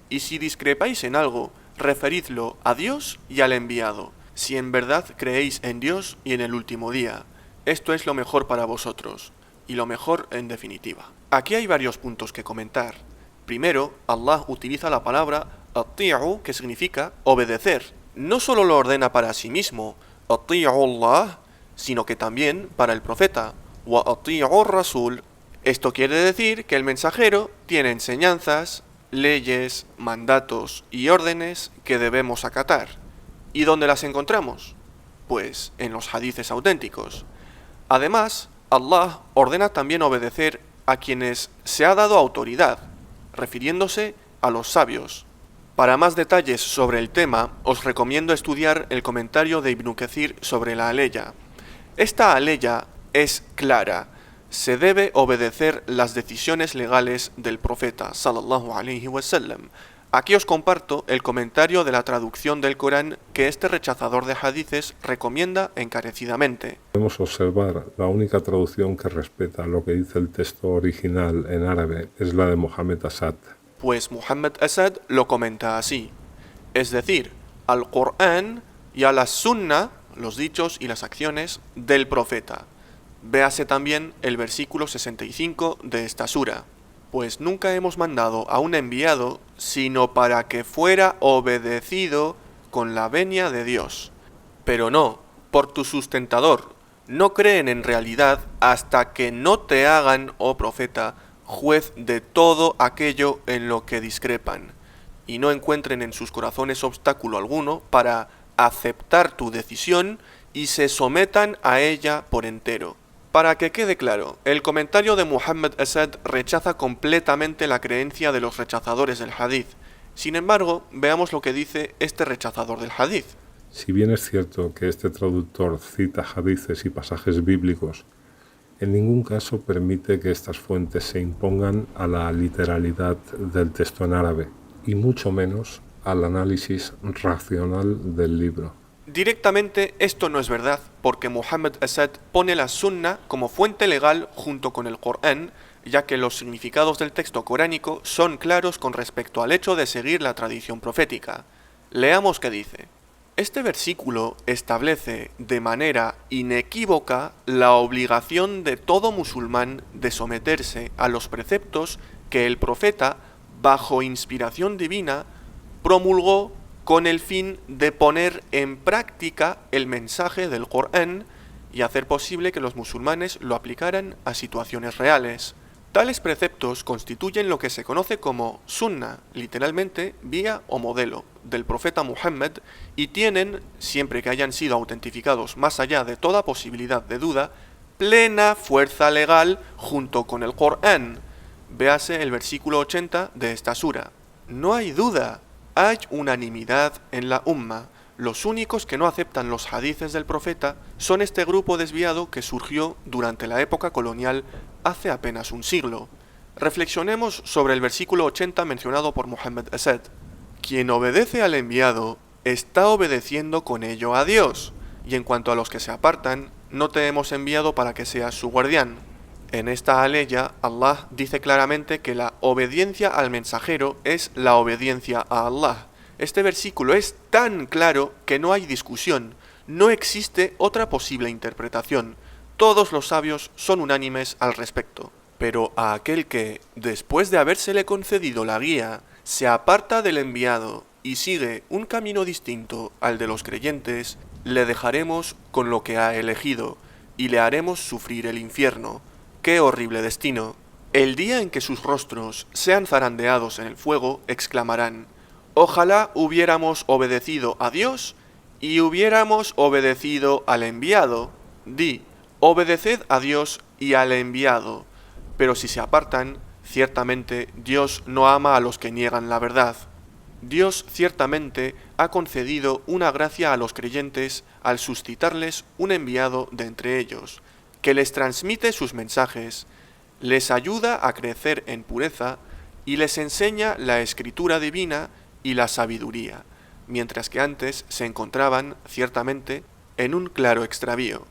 Speaker 1: Y si discrepáis en algo, referidlo a Dios y al enviado, si en verdad creéis en Dios y en el último día. Esto es lo mejor para vosotros, y lo mejor en definitiva. Aquí hay varios puntos que comentar. Primero, Allah utiliza la palabra ati'u, que significa obedecer. No solo lo ordena para sí mismo, ati'u Allah, sino que también para el profeta, wa ati'u Rasul. Esto quiere decir que el mensajero tiene enseñanzas, leyes, mandatos y órdenes que debemos acatar. ¿Y dónde las encontramos? Pues en los hadices auténticos. Además, Allah ordena también obedecer a quienes se ha dado autoridad, refiriéndose a los sabios. Para más detalles sobre el tema, os recomiendo estudiar el comentario de Ibn Kathir sobre la aleya. Esta aleya es clara. Se debe obedecer las decisiones legales del profeta, sallallahu alayhi wa sallam. Aquí os comparto el comentario de la traducción del Corán que este rechazador de hadices recomienda encarecidamente.
Speaker 6: Podemos observar, la única traducción que respeta lo que dice el texto original en árabe es la de Muhammad Asad.
Speaker 1: Pues Muhammad Asad lo comenta así, es decir, al Corán y a la Sunna, los dichos y las acciones del profeta. Véase también el versículo 65 de esta sura. Pues nunca hemos mandado a un enviado, sino para que fuera obedecido con la venia de Dios. Pero no, por tu sustentador, no creen en realidad hasta que no te hagan, oh profeta, juez de todo aquello en lo que discrepan, y no encuentren en sus corazones obstáculo alguno para aceptar tu decisión y se sometan a ella por entero. Para que quede claro, el comentario de Muhammad Asad rechaza completamente la creencia de los rechazadores del hadith. Sin embargo, veamos lo que dice este rechazador del hadith.
Speaker 6: Si bien es cierto que este traductor cita hadices y pasajes bíblicos, en ningún caso permite que estas fuentes se impongan a la literalidad del texto en árabe, y mucho menos al análisis racional del libro.
Speaker 1: Directamente esto no es verdad, porque Muhammad Asad pone la Sunna como fuente legal junto con el Corán, ya que los significados del texto coránico son claros con respecto al hecho de seguir la tradición profética. Leamos qué dice. Este versículo establece de manera inequívoca la obligación de todo musulmán de someterse a los preceptos que el profeta, bajo inspiración divina, promulgó con el fin de poner en práctica el mensaje del Corán y hacer posible que los musulmanes lo aplicaran a situaciones reales. Tales preceptos constituyen lo que se conoce como sunna, literalmente vía o modelo, del profeta Muhammad y tienen, siempre que hayan sido autentificados más allá de toda posibilidad de duda, plena fuerza legal junto con el Corán. Véase el versículo 80 de esta sura. No hay duda, hay unanimidad en la umma. Los únicos que no aceptan los hadices del profeta son este grupo desviado que surgió durante la época colonial hace apenas un siglo. Reflexionemos sobre el versículo 80 mencionado por Muhammad Asad. Quien obedece al enviado está obedeciendo con ello a Dios, y en cuanto a los que se apartan, no te hemos enviado para que seas su guardián. En esta aleya, Allah dice claramente que la obediencia al mensajero es la obediencia a Allah. Este versículo es tan claro que no hay discusión, no existe otra posible interpretación. Todos los sabios son unánimes al respecto. Pero a aquel que, después de habérsele concedido la guía, se aparta del enviado y sigue un camino distinto al de los creyentes, le dejaremos con lo que ha elegido y le haremos sufrir el infierno. ¡Qué horrible destino! El día en que sus rostros sean zarandeados en el fuego, exclamarán: ojalá hubiéramos obedecido a Dios y hubiéramos obedecido al enviado. Di, obedeced a Dios y al enviado. Pero si se apartan, ciertamente Dios no ama a los que niegan la verdad. Dios ciertamente ha concedido una gracia a los creyentes al suscitarles un enviado de entre ellos, que les transmite sus mensajes, les ayuda a crecer en pureza y les enseña la escritura divina y la sabiduría, mientras que antes se encontraban, ciertamente, en un claro extravío.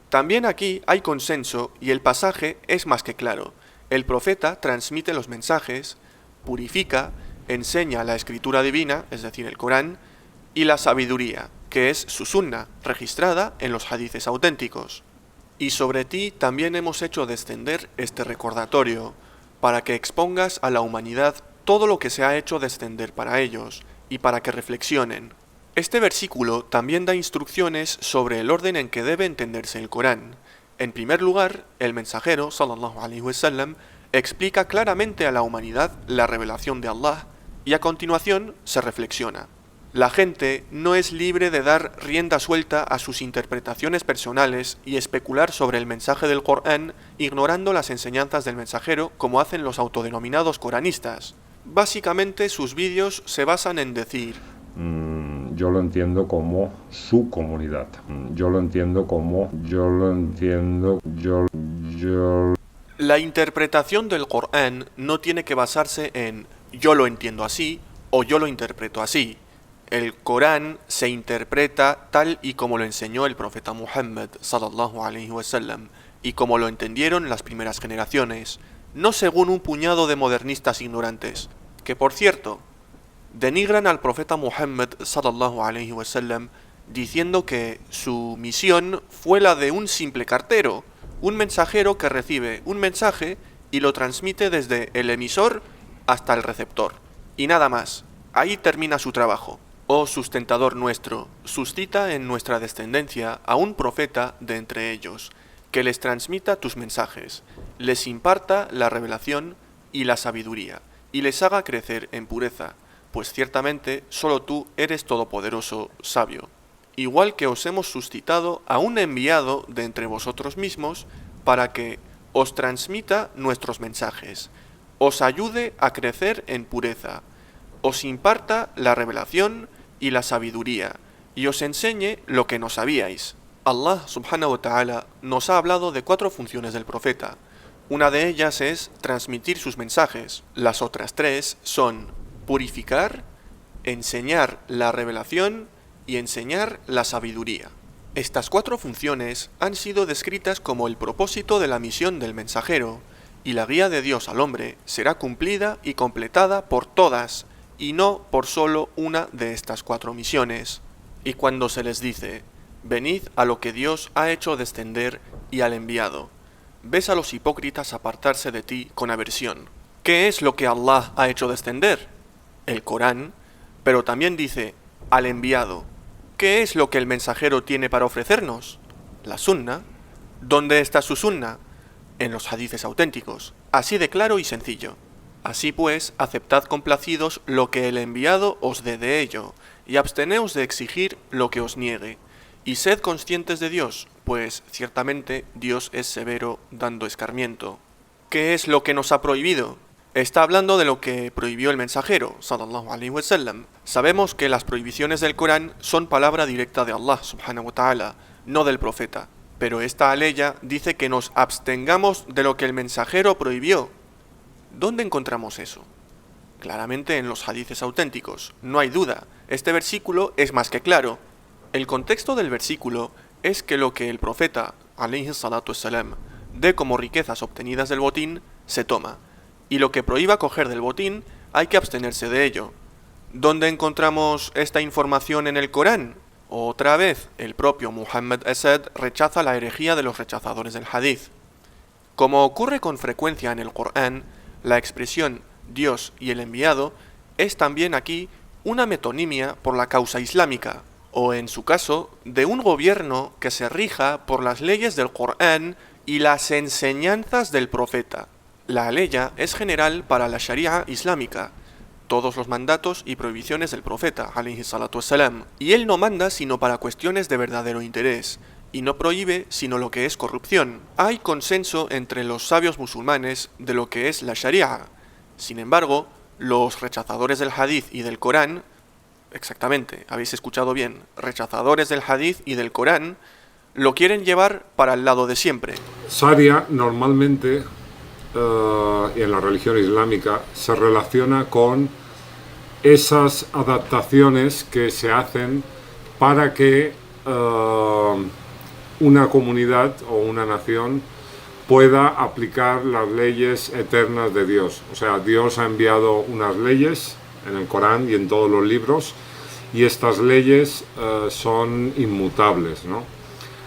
Speaker 1: También aquí hay consenso y el pasaje es más que claro. El profeta transmite los mensajes, purifica, enseña la escritura divina, es decir, el Corán, y la sabiduría, que es su sunna, registrada en los hadices auténticos. Y sobre ti también hemos hecho descender este recordatorio, para que expongas a la humanidad todo lo que se ha hecho descender para ellos, y para que reflexionen. Este versículo también da instrucciones sobre el orden en que debe entenderse el Corán. En primer lugar, el mensajero, sallallahu alaihi wasallam, explica claramente a la humanidad la revelación de Allah, y a continuación se reflexiona. La gente no es libre de dar rienda suelta a sus interpretaciones personales y especular sobre el mensaje del Corán, ignorando las enseñanzas del mensajero como hacen los autodenominados coranistas. Básicamente sus vídeos se basan en decir:
Speaker 6: yo lo entiendo como su comunidad. Yo lo entiendo como...
Speaker 1: La interpretación del Corán no tiene que basarse en yo lo entiendo así o yo lo interpreto así. El Corán se interpreta tal y como lo enseñó el profeta Muhammad sallallahu alaihi wasallam y como lo entendieron las primeras generaciones, no según un puñado de modernistas ignorantes, que por cierto, denigran al profeta Muhammad sallallahu alaihi wasallam diciendo que su misión fue la de un simple cartero, un mensajero que recibe un mensaje y lo transmite desde el emisor hasta el receptor. Y nada más, ahí termina su trabajo. Oh sustentador nuestro, suscita en nuestra descendencia a un profeta de entre ellos, que les transmita tus mensajes, les imparta la revelación y la sabiduría, y les haga crecer en pureza, pues ciertamente solo tú eres todopoderoso, sabio. Igual que os hemos suscitado a un enviado de entre vosotros mismos, para que os transmita nuestros mensajes, os ayude a crecer en pureza, os imparta la revelación y la sabiduría, y os enseñe lo que no sabíais. Allah subhanahu wa ta'ala nos ha hablado de 4 funciones del profeta. Una de ellas es transmitir sus mensajes. Las otras 3 son purificar, enseñar la revelación y enseñar la sabiduría. Estas 4 funciones han sido descritas como el propósito de la misión del mensajero, y la guía de Dios al hombre será cumplida y completada por todas, y no por solo una de estas 4 misiones. Y cuando se les dice, venid a lo que Dios ha hecho descender y al enviado, ves a los hipócritas apartarse de ti con aversión. ¿Qué es lo que Allah ha hecho descender? El Corán, pero también dice, al enviado. ¿Qué es lo que el mensajero tiene para ofrecernos? La sunna. ¿Dónde está su sunna? En los hadices auténticos, así de claro y sencillo. Así pues, aceptad complacidos lo que el enviado os dé de ello, y absteneos de exigir lo que os niegue. Y sed conscientes de Dios, pues ciertamente Dios es severo dando escarmiento. ¿Qué es lo que nos ha prohibido? Está hablando de lo que prohibió el mensajero, sallallahu alaihi wasallam. Sabemos que las prohibiciones del Corán son palabra directa de Allah, subhanahu wa ta'ala, no del profeta. Pero esta aleya dice que nos abstengamos de lo que el mensajero prohibió. ¿Dónde encontramos eso? Claramente en los hadices auténticos, no hay duda. Este versículo es más que claro. El contexto del versículo es que lo que el profeta, alayhi salatu wassalam, dé como riquezas obtenidas del botín, se toma. Y lo que prohíba coger del botín, hay que abstenerse de ello. ¿Dónde encontramos esta información en el Corán? Otra vez, el propio Muhammad Asad rechaza la herejía de los rechazadores del hadith. Como ocurre con frecuencia en el Corán, la expresión Dios y el enviado es también aquí una metonimia por la causa islámica, o en su caso, de un gobierno que se rija por las leyes del Corán y las enseñanzas del profeta. La aleya es general para la Sharia islámica, todos los mandatos y prohibiciones del profeta, alayhi salatu wassalam, y él no manda sino para cuestiones de verdadero interés, y no prohíbe sino lo que es corrupción. Hay consenso entre los sabios musulmanes de lo que es la Sharia. Sin embargo, los rechazadores del hadith y del Corán, exactamente, habéis escuchado bien, rechazadores del hadith y del Corán, lo quieren llevar para el lado de siempre.
Speaker 6: Sharia normalmente, y en la religión islámica, se relaciona con esas adaptaciones que se hacen para que una comunidad o una nación pueda aplicar las leyes eternas de Dios. O sea, Dios ha enviado unas leyes en el Corán y en todos los libros, y estas leyes son inmutables, ¿no?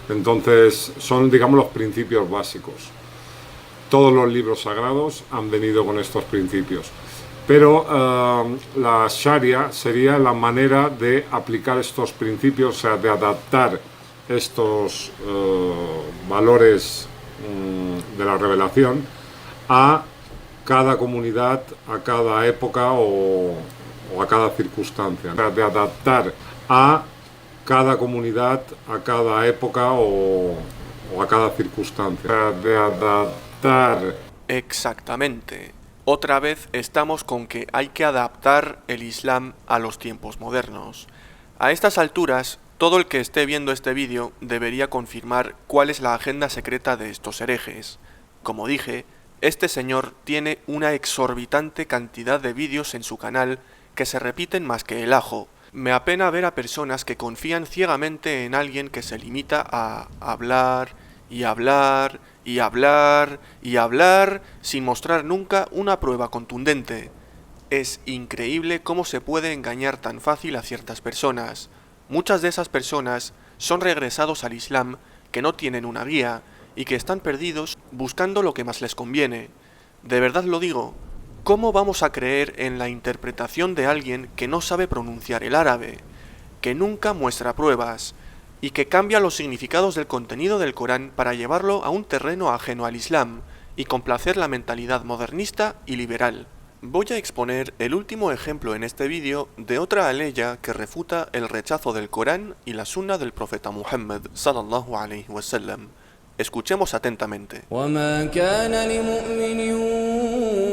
Speaker 6: Entonces, son, digamos, los principios básicos. Todos los libros sagrados han venido con estos principios. Pero la Sharia sería la manera de aplicar estos principios, o sea, de adaptar estos valores de la revelación a cada comunidad, a cada época o a cada circunstancia. O sea, de adaptar a cada comunidad, a cada época o a cada circunstancia. O sea, de adaptar.
Speaker 1: Exactamente. Otra vez estamos con que hay que adaptar el Islam a los tiempos modernos. A estas alturas, todo el que esté viendo este vídeo debería confirmar cuál es la agenda secreta de estos herejes. Como dije, este señor tiene una exorbitante cantidad de vídeos en su canal que se repiten más que el ajo. Me apena ver a personas que confían ciegamente en alguien que se limita a hablar y hablar y hablar y hablar sin mostrar nunca una prueba contundente. Es increíble cómo se puede engañar tan fácil a ciertas personas. Muchas de esas personas son regresados al Islam que no tienen una guía y que están perdidos buscando lo que más les conviene. De verdad lo digo, ¿cómo vamos a creer en la interpretación de alguien que no sabe pronunciar el árabe, que nunca muestra pruebas y que cambia los significados del contenido del Corán para llevarlo a un terreno ajeno al Islam y complacer la mentalidad modernista y liberal? Voy a exponer el último ejemplo en este vídeo de otra aleya que refuta el rechazo del Corán y la sunna del profeta Muhammad sallallahu alaihi wasallam. Escuchemos atentamente.
Speaker 8: وما كان لمؤمن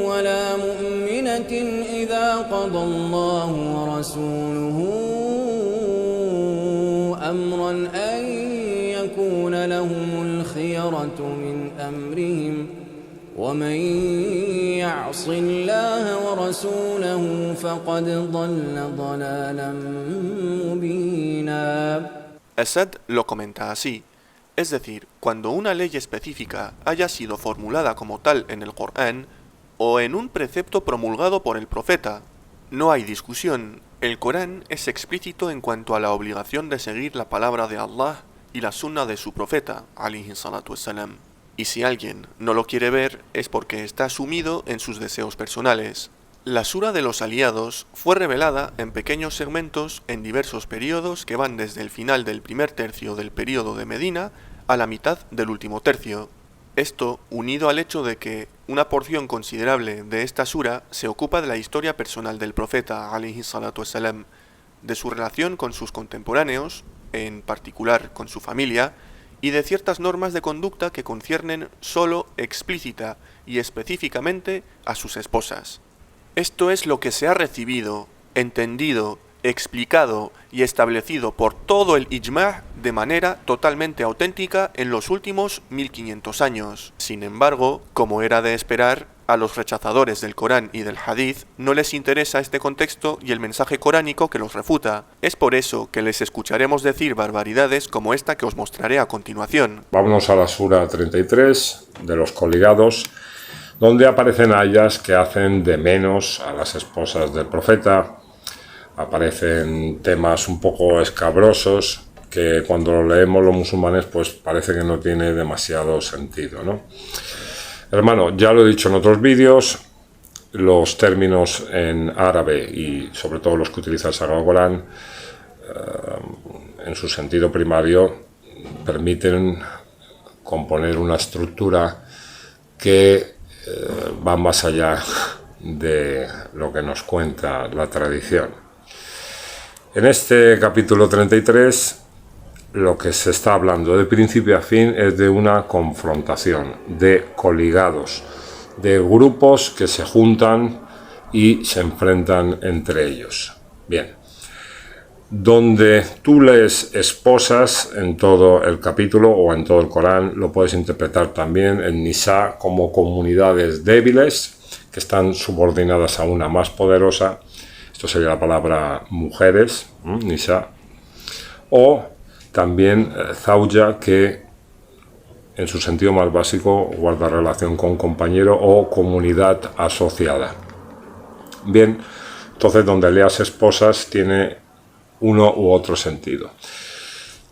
Speaker 8: ولا مؤمنة إذا قضى الله ورسوله أمرا أن يكون لهم الخيرة من أمرهم ومن يعص الله ورسوله فقد ضل ضلالا مبينا.
Speaker 1: Asad lo comenta así. Es decir, cuando una ley específica haya sido formulada como tal en el Corán o en un precepto promulgado por el profeta, no hay discusión. El Corán es explícito en cuanto a la obligación de seguir la palabra de Allah y la sunna de su profeta, alayhi salatu wassalam. Y si alguien no lo quiere ver es porque está sumido en sus deseos personales. La sura de los aliados fue revelada en pequeños segmentos en diversos periodos que van desde el final del primer tercio del período de Medina a la mitad del último tercio. Esto unido al hecho de que una porción considerable de esta sura se ocupa de la historia personal del profeta alayhi salatu wassalam, de su relación con sus contemporáneos, en particular con su familia, y de ciertas normas de conducta que conciernen solo explícita y específicamente a sus esposas. Esto es lo que se ha recibido, entendido, explicado y establecido por todo el ijma' de manera totalmente auténtica en los últimos 1500 años. Sin embargo, como era de esperar, a los rechazadores del Corán y del Hadith no les interesa este contexto y el mensaje coránico que los refuta. Es por eso que les escucharemos decir barbaridades como esta que os mostraré a continuación.
Speaker 6: Vámonos a la sura 33 de los coligados, donde aparecen ayas que hacen de menos a las esposas del profeta. Aparecen temas un poco escabrosos que cuando lo leemos los musulmanes pues parece que no tiene demasiado sentido, ¿no? Hermano, ya lo he dicho en otros vídeos, los términos en árabe y sobre todo los que utiliza el Sagrado Corán en su sentido primario permiten componer una estructura que va más allá de lo que nos cuenta la tradición. En este capítulo 33 lo que se está hablando de principio a fin es de una confrontación, de coligados, de grupos que se juntan y se enfrentan entre ellos. Bien, donde tú lees esposas en todo el capítulo o en todo el Corán, lo puedes interpretar también en Nisa como comunidades débiles que están subordinadas a una más poderosa. Esto sería la palabra mujeres, Nisa, o también Zawja, que en su sentido más básico guarda relación con compañero o comunidad asociada. Bien, entonces donde leas esposas tiene uno u otro sentido.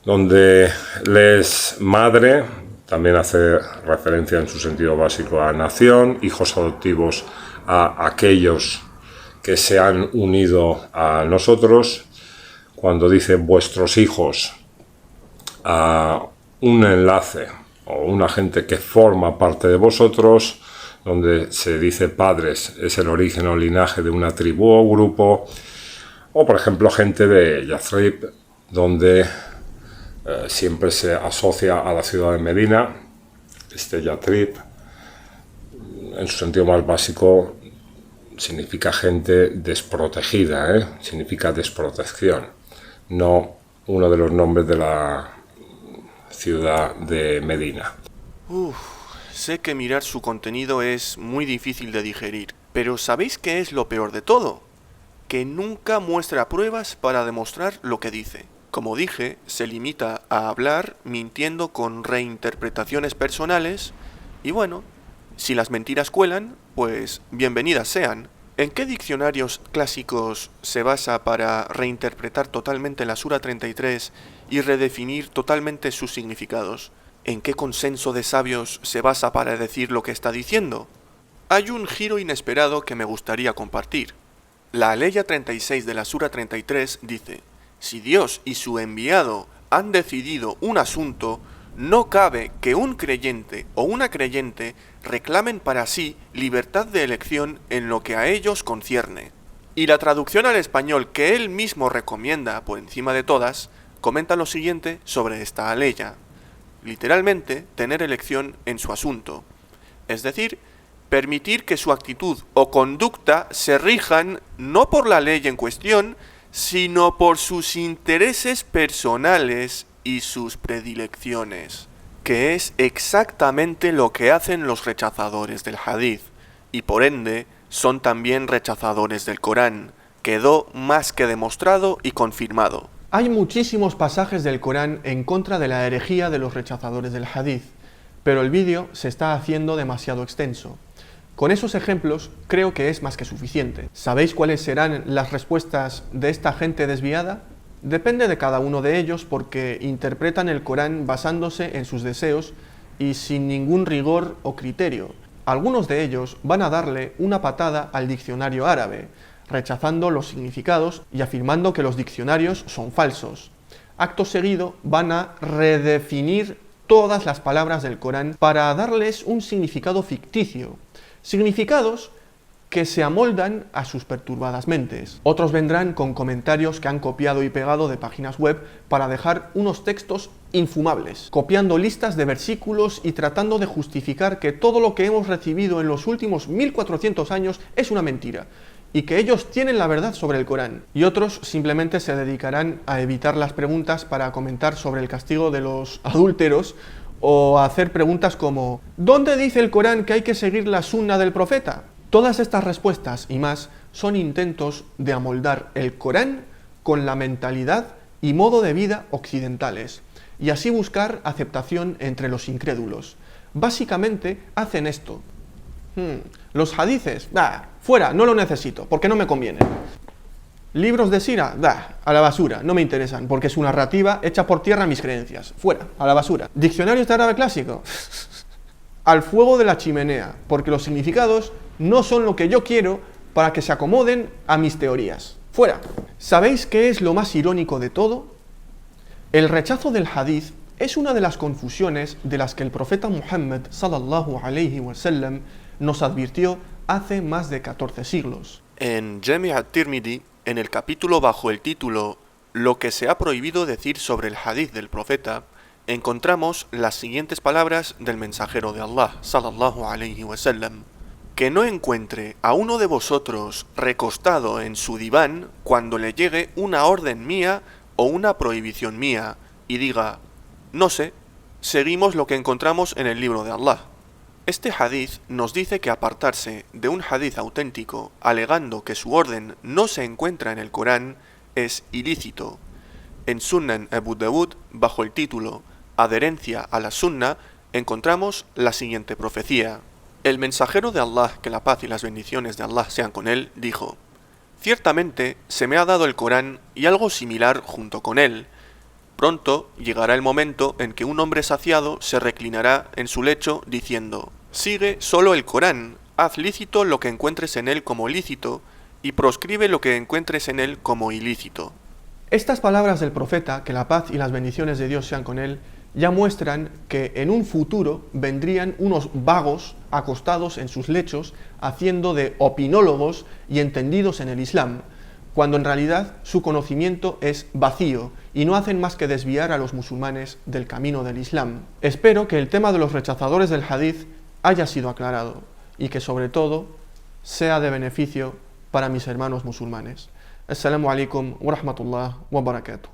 Speaker 6: Donde lees madre, también hace referencia en su sentido básico a nación, hijos adoptivos a aquellos que se han unido a nosotros. Cuando dice vuestros hijos, a un enlace o una gente que forma parte de vosotros. Donde se dice padres, es el origen o linaje de una tribu o grupo. O por ejemplo gente de Yathrib, donde siempre se asocia a la ciudad de Medina. Este Yathrib, en su sentido más básico, significa gente desprotegida, significa desprotección, no uno de los nombres de la ciudad de Medina.
Speaker 1: Sé que mirar su contenido es muy difícil de digerir, pero ¿sabéis qué es lo peor de todo? Que nunca muestra pruebas para demostrar lo que dice. Como dije, se limita a hablar mintiendo con reinterpretaciones personales y bueno, si las mentiras cuelan, pues bienvenidas sean. ¿En qué diccionarios clásicos se basa para reinterpretar totalmente la Sura 33 y redefinir totalmente sus significados? ¿En qué consenso de sabios se basa para decir lo que está diciendo? Hay un giro inesperado que me gustaría compartir. La aleya 36 de la Sura 33 dice: si Dios y su enviado han decidido un asunto, no cabe que un creyente o una creyente reclamen para sí libertad de elección en lo que a ellos concierne. Y la traducción al español que él mismo recomienda por encima de todas, comenta lo siguiente sobre esta aleya. Literalmente, tener elección en su asunto. Es decir, permitir que su actitud o conducta se rijan no por la ley en cuestión, sino por sus intereses personales y sus predilecciones, que es exactamente lo que hacen los rechazadores del Hadith, y por ende son también rechazadores del Corán. Quedó más que demostrado y confirmado. Hay muchísimos pasajes del Corán en contra de la herejía de los rechazadores del Hadith, pero el vídeo se está haciendo demasiado extenso. Con esos ejemplos creo que es más que suficiente. ¿Sabéis cuáles serán las respuestas de esta gente desviada? Depende de cada uno de ellos porque interpretan el Corán basándose en sus deseos y sin ningún rigor o criterio. Algunos de ellos van a darle una patada al diccionario árabe, rechazando los significados y afirmando que los diccionarios son falsos. Acto seguido van a redefinir todas las palabras del Corán para darles un significado ficticio. Significados que se amoldan a sus perturbadas mentes. Otros vendrán con comentarios que han copiado y pegado de páginas web para dejar unos textos infumables, copiando listas de versículos y tratando de justificar que todo lo que hemos recibido en los últimos 1400 años es una mentira, y que ellos tienen la verdad sobre el Corán. Y otros simplemente se dedicarán a evitar las preguntas para comentar sobre el castigo de los adúlteros o a hacer preguntas como ¿dónde dice el Corán que hay que seguir la sunna del profeta? Todas estas respuestas y más son intentos de amoldar el Corán con la mentalidad y modo de vida occidentales y así buscar aceptación entre los incrédulos. Básicamente hacen esto. Los hadices, fuera, no lo necesito, porque no me conviene. Libros de sira, a la basura, no me interesan, porque su narrativa echa por tierra mis creencias. Fuera, a la basura. Diccionarios de árabe clásico, al fuego de la chimenea, porque los significados no son lo que yo quiero para que se acomoden a mis teorías. Fuera. ¿Sabéis qué es lo más irónico de todo? El rechazo del hadith es una de las confusiones de las que el profeta Muhammad sallallahu alayhi wa sallam nos advirtió hace más de 14 siglos.
Speaker 9: En Jami' at-Tirmidhi, en el capítulo bajo el título Lo que se ha prohibido decir sobre el hadith del profeta, encontramos las siguientes palabras del mensajero de Allah, sallallahu alayhi wa sallam: que no encuentre a uno de vosotros recostado en su diván cuando le llegue una orden mía o una prohibición mía, y diga, no sé, seguimos lo que encontramos en el libro de Allah. Este hadith nos dice que apartarse de un hadith auténtico alegando que su orden no se encuentra en el Corán es ilícito. En Sunan Abu Dawud, bajo el título Adherencia a la Sunna, encontramos la siguiente profecía. El mensajero de Allah, que la paz y las bendiciones de Allah sean con él, dijo: ciertamente se me ha dado el Corán y algo similar junto con él. Pronto llegará el momento en que un hombre saciado se reclinará en su lecho diciendo: sigue solo el Corán, haz lícito lo que encuentres en él como lícito y proscribe lo que encuentres en él como ilícito.
Speaker 1: Estas palabras del profeta, que la paz y las bendiciones de Dios sean con él, ya muestran que en un futuro vendrían unos vagos acostados en sus lechos haciendo de opinólogos y entendidos en el Islam, cuando en realidad su conocimiento es vacío y no hacen más que desviar a los musulmanes del camino del Islam. Espero que el tema de los rechazadores del hadith haya sido aclarado y que sobre todo sea de beneficio para mis hermanos musulmanes. Assalamu alaikum wa rahmatullah wa barakatuh.